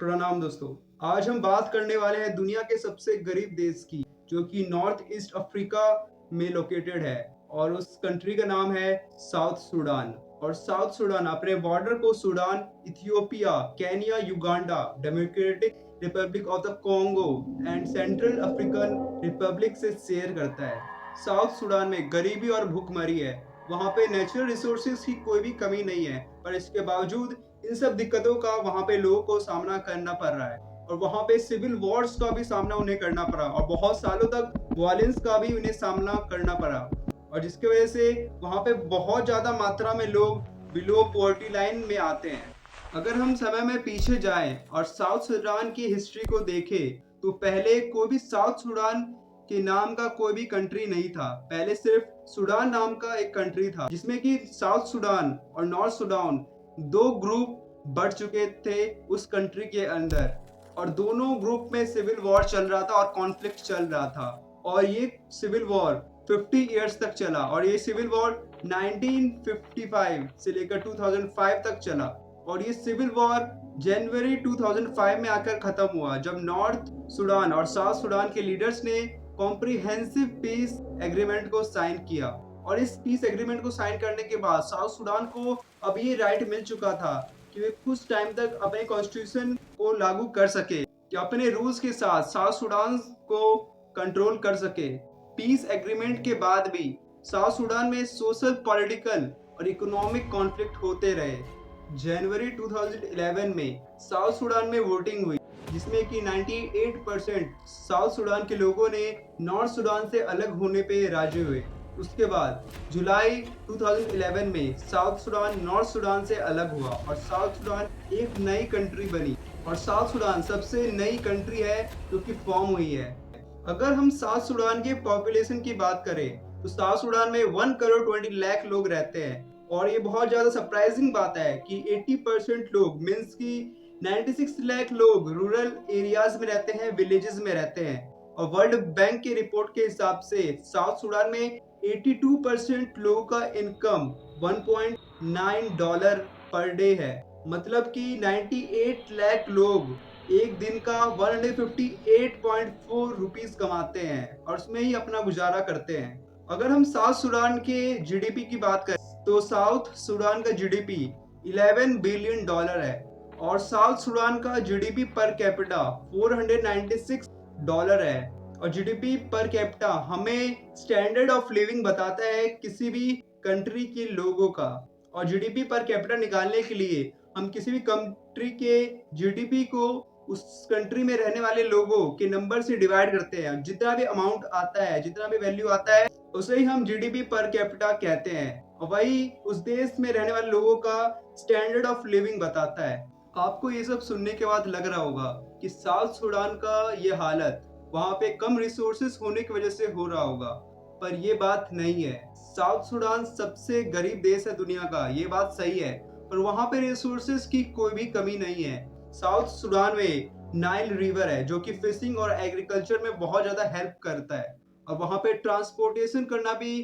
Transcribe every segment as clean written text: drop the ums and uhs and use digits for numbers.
प्रणाम दोस्तों। आज हम बात करने वाले हैं दुनिया के सबसे गरीब देश की, जो कि नॉर्थ ईस्ट अफ्रीका में लोकेटेड है और उस कंट्री का नाम है साउथ सूडान। और साउथ सूडान अपने बॉर्डर को Sudan, Ethiopia, Kenya, Uganda, democratic Republic of the Congo and central African Republic से शेयर करता है। साउथ सूडान में गरीबी और भूखमरी है। वहाँ पे नेचुरल रिसोर्सेज की कोई भी कमी नहीं है, पर इसके बावजूद इन सब दिक्कतों का वहाँ पे लोगों को सामना करना पड़ रहा है। और वहाँ पे सिविल वॉर्स का भी सामना उन्हें करना पड़ा और बहुत सालों तक वायलेंस का भी उन्हें सामना करना पड़ा, और जिसकी वजह से वहाँ पे बहुत ज़्यादा मात्रा में लोग बिलो पॉवर्टी लाइन में आते हैं। अगर हम समय में पीछे जाएं और साउथ सूडान की हिस्ट्री को देखें, तो पहले कोई भी साउथ सूडान के नाम का कोई भी कंट्री नहीं था। पहले सिर्फ सूडान नाम का एक कंट्री था, जिसमें कि साउथ सूडान और नॉर्थ सूडान दो ग्रुप बढ़ चुके थे उस कंट्री के अंदर, और दोनों ग्रुप में सिविल वॉर चल रहा था और कॉन्फ्लिक्ट चल रहा था। और ये सिविल वॉर 50 इयर्स तक चला, और ये सिविल वॉर 1955 से लेकर 2005 तक चला। और ये सिविल वॉर जनवरी 2005 में आकर खत्म हुआ, जब नॉर्थ सूडान और साउथ सूडान के लीडर्स ने कॉम्प्रिहेंसिव पीस एग्रीमेंट को साइन किया। और इस पीस एग्रीमेंट को साइन करने के बाद साउथ सूडान को अब ये राइट मिल चुका था कि वे कुछ टाइम तक अपने कॉन्स्टिट्यूशन को लागू कर सके, कि अपने रूल्स के साथ साउथ सूडान को कंट्रोल कर सके। पीस एग्रीमेंट के बाद भी साउथ सूडान में सोशल, पॉलिटिकल और इकोनॉमिक कॉन्फ्लिक्ट होते रहे। जनवरी 2011 में साउथ सूडान में वोटिंग हुई, जिसमें कि 98% साउथ सूडान के लोगों ने नॉर्थ सूडान से अलग होने पे राजी हुए। उसके बाद जुलाई 2011 में साउथ सूडान नॉर्थ सूडान से अलग हुआ और साउथ सूडान एक नई कंट्री बनी। और साउथ सूडान सबसे नई कंट्री है जो कि फॉर्म हुई है। अगर हम साउथ सूडान के पॉपुलेशन की बात करें, तो साउथ सूडान में 1 करोड़ 20 लाख लोग रहते हैं। और ये बहुत ज्यादा सरप्राइजिंग बात है कि 80% लोग, मीन्स की 96 लाख लोग रूरल एरियाज में रहते हैं, विलेजेस में रहते हैं। और वर्ल्ड बैंक के रिपोर्ट के हिसाब से साउथ सूडान में 82% लोगों का इनकम $1.9 पर डे है। मतलब कि 98 लाख लोग एक दिन का 158.4 रुपीस कमाते हैं और उसमें ही अपना गुजारा करते हैं। अगर हम साउथ सूडान के जीडीपी की बात करें, तो साउथ सूडान का जीडीपी $11 बिलियन है, और साउथ सूडान का जीडीपी पर कैपिटा $496 है। और जीडीपी पर कैपिटा हमें स्टैंडर्ड ऑफ लिविंग बताता है किसी भी कंट्री के लोगों का। और जीडीपी पर कैपिटा निकालने के लिए हम किसी भी कंट्री के जीडीपी को उस कंट्री में रहने वाले लोगों के नंबर से डिवाइड करते हैं। जितना भी अमाउंट आता है, जितना भी वैल्यू आता है, उसे ही हम जीडीपी पर कैपिटा कहते हैं। और वही उस देश में रहने वाले लोगों का स्टैंडर्ड ऑफ लिविंग बताता है। आपको ये सब सुनने के बाद लग रहा होगा कि साउथ सूडान का ये हालत वहाँ पे कम रिसोर्सेस होने की वजह से हो रहा होगा, पर ये बात नहीं है। साउथ सूडान सबसे गरीब देश है दुनिया का, ये बात सही है, पर वहाँ पे रिसोर्सेस की कोई भी कमी नहीं है। साउथ सूडान में नाइल रिवर है, जो कि फिशिंग और एग्रीकल्चर में बहुत ज्यादा हेल्प करता है। और वहाँ पे ट्रांसपोर्टेशन करना भी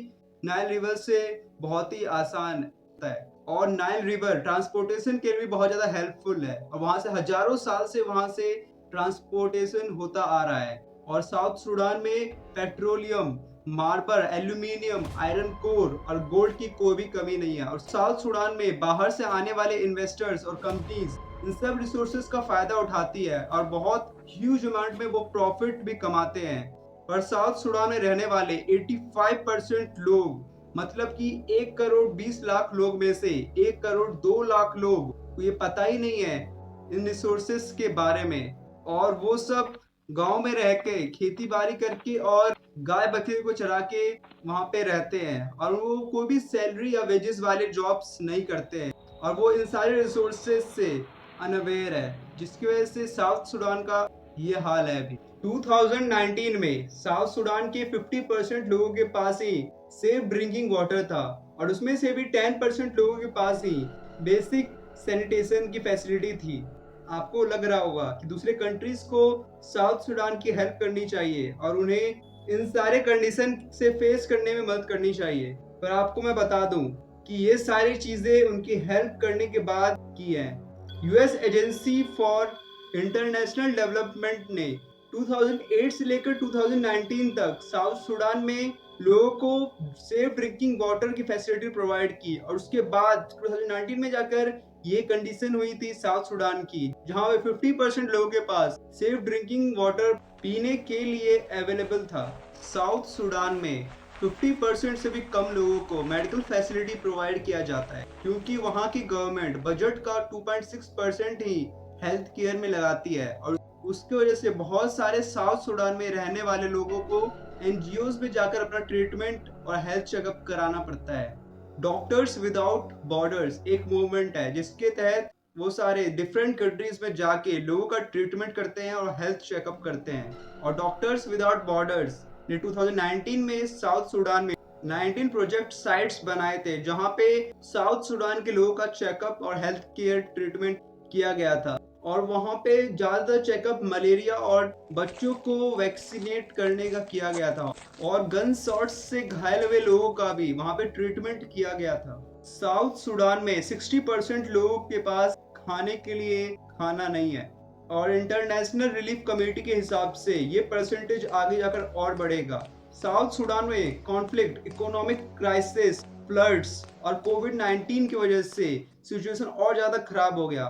नाइल रिवर से बहुत ही आसान होता है। और नाइल रिवर ट्रांसपोर्टेशन के लिए भी बहुत ज्यादा हेल्पफुल है, और वहां से हजारों साल से वहां से ट्रांसपोर्टेशन होता आ रहा है। और साउथ सूडान में petroleum, marble, aluminium, iron core और गोल्ड की कोई भी कमी नहीं है। और साउथ सूडान में बाहर से आने वाले इन्वेस्टर्स और कंपनीज इन सब रिसोर्सेज का फायदा उठाती है और बहुत ह्यूज अमाउंट में वो प्रॉफिट भी कमाते हैं। पर साउथ सूडान में रहने वाले 85% लोग, मतलब कि 1 करोड़ 20 लाख लोग में से 1 करोड़ 2 लाख लोग को ये पता ही नहीं है इन रिसोर्सेस के बारे में। और वो सब गांव में रह के खेती बाड़ी करके और गाय बकरी को चरा के वहां पे रहते हैं, और वो कोई भी सैलरी या वेजेस वाले जॉब्स नहीं करते हैं, और वो इन सारे रिसोर्सेज से अनअवेयर है, जिसकी वजह से साउथ सूडान का ये हाल है। अभी 2019 में साउथ सूडान के 50% लोगों के पास ही सेफ ड्रिंकिंग वाटर था, और उसमें से भी 10% लोगों के पास ही बेसिक सैनिटेशन की फैसिलिटी थी। आपको लग रहा होगा कि दूसरे कंट्रीज को साउथ सूडान की हेल्प करनी चाहिए और उन्हें इन सारे कंडीशन से फेस करने में मदद करनी चाहिए, पर आपको मैं बता दूं कि ये सारी चीजें उनकी हेल्प करने के बाद की हैं। US agency for international development ने 2008 से लेकर 2019 तक साउथ सूडान में लोगों को सेफ ड्रिंकिंग वाटर की फैसिलिटी प्रोवाइड की और उसके बाद 2019 में जाकर ये कंडीशन हुई थी साउथ सूडान की, जहां पे 50% लोगों के पास सेफ ड्रिंकिंग वाटर पीने के लिए अवेलेबल था। साउथ सूडान में 50% से भी कम लोगों को मेडिकल फैसिलिटी प्रोवाइड किया जाता है, क्योंकि वहां की गवर्नमेंट बजट का 2.6% ही हेल्थ केयर में लगाती है और उसकी वजह से बहुत सारे साउथ सूडान में रहने वाले लोगों को एनजीओज में जाकर अपना ट्रीटमेंट और हेल्थ चेकअप कराना पड़ता है। डॉक्टर्स विदाउट बॉर्डर्स एक मूवमेंट है जिसके तहत वो सारे डिफरेंट कंट्रीज में जाके लोगों का ट्रीटमेंट करते हैं और हेल्थ चेकअप करते हैं। और डॉक्टर्स विदाउट बॉर्डर्स ने 2019 में साउथ सूडान में 19 प्रोजेक्ट साइट्स बनाए थे, जहां पे साउथ सूडान के लोगों का चेकअप और हेल्थ केयर ट्रीटमेंट किया गया था। और वहां पे ज्यादातर चेकअप मलेरिया और बच्चों को वैक्सीनेट करने का किया गया था और गन शॉट्स से घायल हुए लोगों का भी वहां पे ट्रीटमेंट किया गया था। साउथ सूडान में 60% लोगों के पास खाने के लिए खाना नहीं है और इंटरनेशनल रिलीफ कमेटी के हिसाब से ये परसेंटेज आगे जाकर और बढ़ेगा। साउथ सूडान में कॉन्फ्लिक्ट, इकोनॉमिक क्राइसिस, फ्लड्स और कोविड-19 की वजह से सिचुएशन और ज्यादा खराब हो गया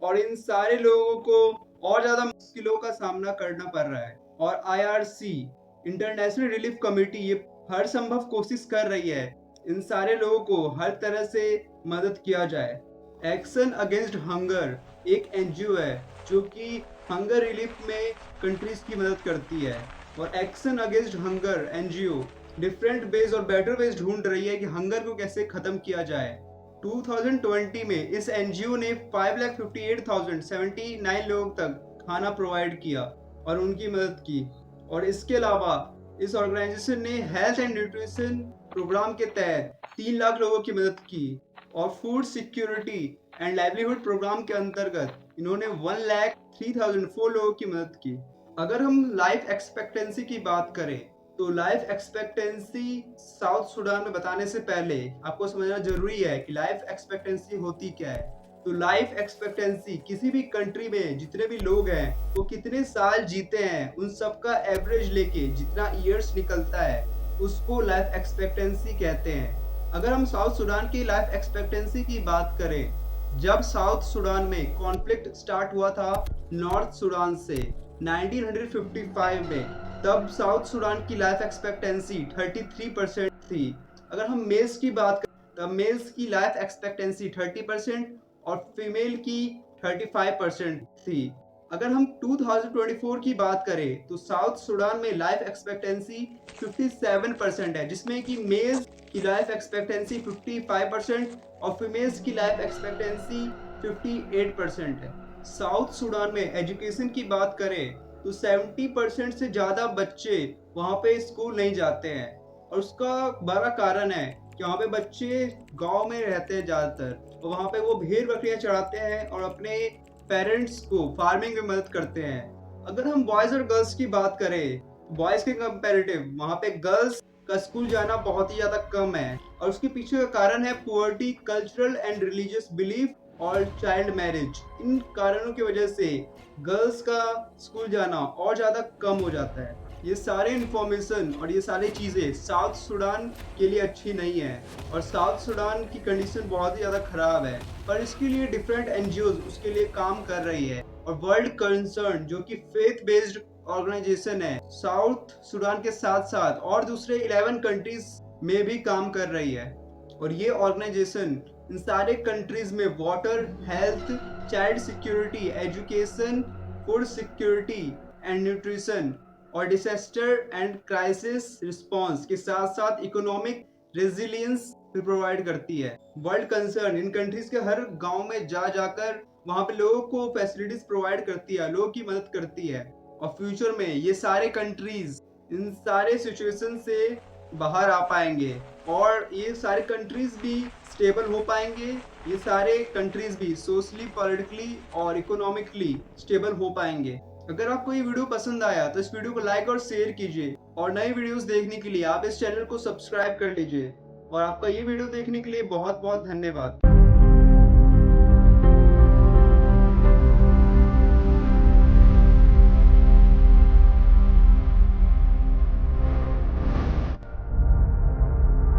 और इन सारे लोगों को और ज्यादा मुश्किलों का सामना करना पड़ रहा है। और आईआरसी इंटरनेशनल रिलीफ कमेटी ये हर संभव कोशिश कर रही है इन सारे लोगों को हर तरह से मदद किया जाए। एक्शन अगेंस्ट हंगर एक एनजीओ है जो कि हंगर रिलीफ में कंट्रीज की मदद करती है और action against hunger NGO different ways और बेटर वेज ढूंढ रही है कि हंगर को कैसे खत्म किया जाए। 2020 में इस एनजीओ ने 5,58,079 लोगों तक खाना प्रोवाइड किया और उनकी मदद की। और इसके अलावा इस ऑर्गेनाइजेशन ने हेल्थ एंड न्यूट्रिशन प्रोग्राम के तहत 3 लाख लोगों की मदद की और food security and livelihood programme के अंतर्गत इन्होंने 1,03,004 लोगों की मदद की। अगर हम लाइफ एक्सपेक्टेंसी की बात करें तो लाइफ एक्सपेक्टेंसी साउथ सूडान में बताने से पहले आपको समझना जरूरी है कि लाइफ एक्सपेक्टेंसी होती क्या है। तो लाइफ एक्सपेक्टेंसी किसी भी कंट्री में जितने भी लोग हैं वो कितने साल जीते हैं उन सब का एवरेज लेके जितना ईयर्स निकलता है उसको लाइफ एक्सपेक्टेंसी कहते हैं। अगर हम साउथ सूडान की लाइफ एक्सपेक्टेंसी की बात करें, जब साउथ सूडान में कॉन्फ्लिक्ट स्टार्ट हुआ था नॉर्थ सूडान से 1955 में, तब साउथ सूडान की लाइफ एक्सपेक्टेंसी 33% थी। अगर हम मेल्स की बात करें तब मेल्स की लाइफ एक्सपेक्टेंसी 30% और फीमेल की 35% थी। अगर हम 2024 की बात करें तो साउथ सूडान में लाइफ एक्सपेक्टेंसी 57% है, जिसमें कि मेल्स की लाइफ एक्सपेक्टेंसी 55% और फीमेल्स की लाइफ एक्सपेक्टेंसी 58% है। साउथ सूडान में एजुकेशन की बात करें तो 70% से ज़्यादा बच्चे वहाँ पे स्कूल नहीं जाते हैं और उसका बड़ा कारण है कि वहाँ पे बच्चे गांव में रहते हैं ज़्यादातर और वहाँ पे वो भेड़ बकरियाँ चढ़ाते हैं और अपने पेरेंट्स को फार्मिंग में मदद करते हैं। अगर हम बॉयज़ और गर्ल्स की बात करें, बॉयज़ के कंपैरेटिव वहाँ पे गर्ल्स का स्कूल जाना बहुत ही ज़्यादा कम है और उसके पीछे का कारण है poverty, cultural and religious belief और चाइल्ड मैरिज। इन कारणों की वजह से गर्ल्स का स्कूल जाना और ज़्यादा कम हो जाता है। ये सारे इंफॉर्मेशन और ये सारी चीज़ें साउथ सूडान के लिए अच्छी नहीं है और साउथ सूडान की कंडीशन बहुत ही ज़्यादा ख़राब है, पर इसके लिए डिफरेंट एनजीओज उसके लिए काम कर रही है। और वर्ल्ड कंसर्न जो कि फेथ बेस्ड ऑर्गेनाइजेशन है, साउथ सूडान के साथ साथ और दूसरे 11 कंट्रीज में भी काम कर रही है। और ये ऑर्गेनाइजेशन इन सारे कंट्रीज में water, health, child security, education, food security and nutrition और डिजास्टर एंड क्राइसिस रिस्पांस के साथ साथ इकोनॉमिक रेजिलियंस भी प्रोवाइड करती है। वर्ल्ड कंसर्न इन कंट्रीज के हर गांव में जा जाकर वहां पे लोगों को फैसिलिटीज प्रोवाइड करती है, लोगों की मदद करती है और फ्यूचर में ये सारे कंट्रीज इन सारे सिचुएशन से बाहर आ पाएंगे और ये सारे कंट्रीज भी स्टेबल हो पाएंगे। ये सारे कंट्रीज भी सोशली, पॉलिटिकली और इकोनॉमिकली स्टेबल हो पाएंगे। अगर आपको ये वीडियो पसंद आया तो इस वीडियो को लाइक और शेयर कीजिए और नई वीडियोस देखने के लिए आप इस चैनल को सब्सक्राइब कर लीजिए। और आपका ये वीडियो देखने के लिए बहुत बहुत धन्यवाद।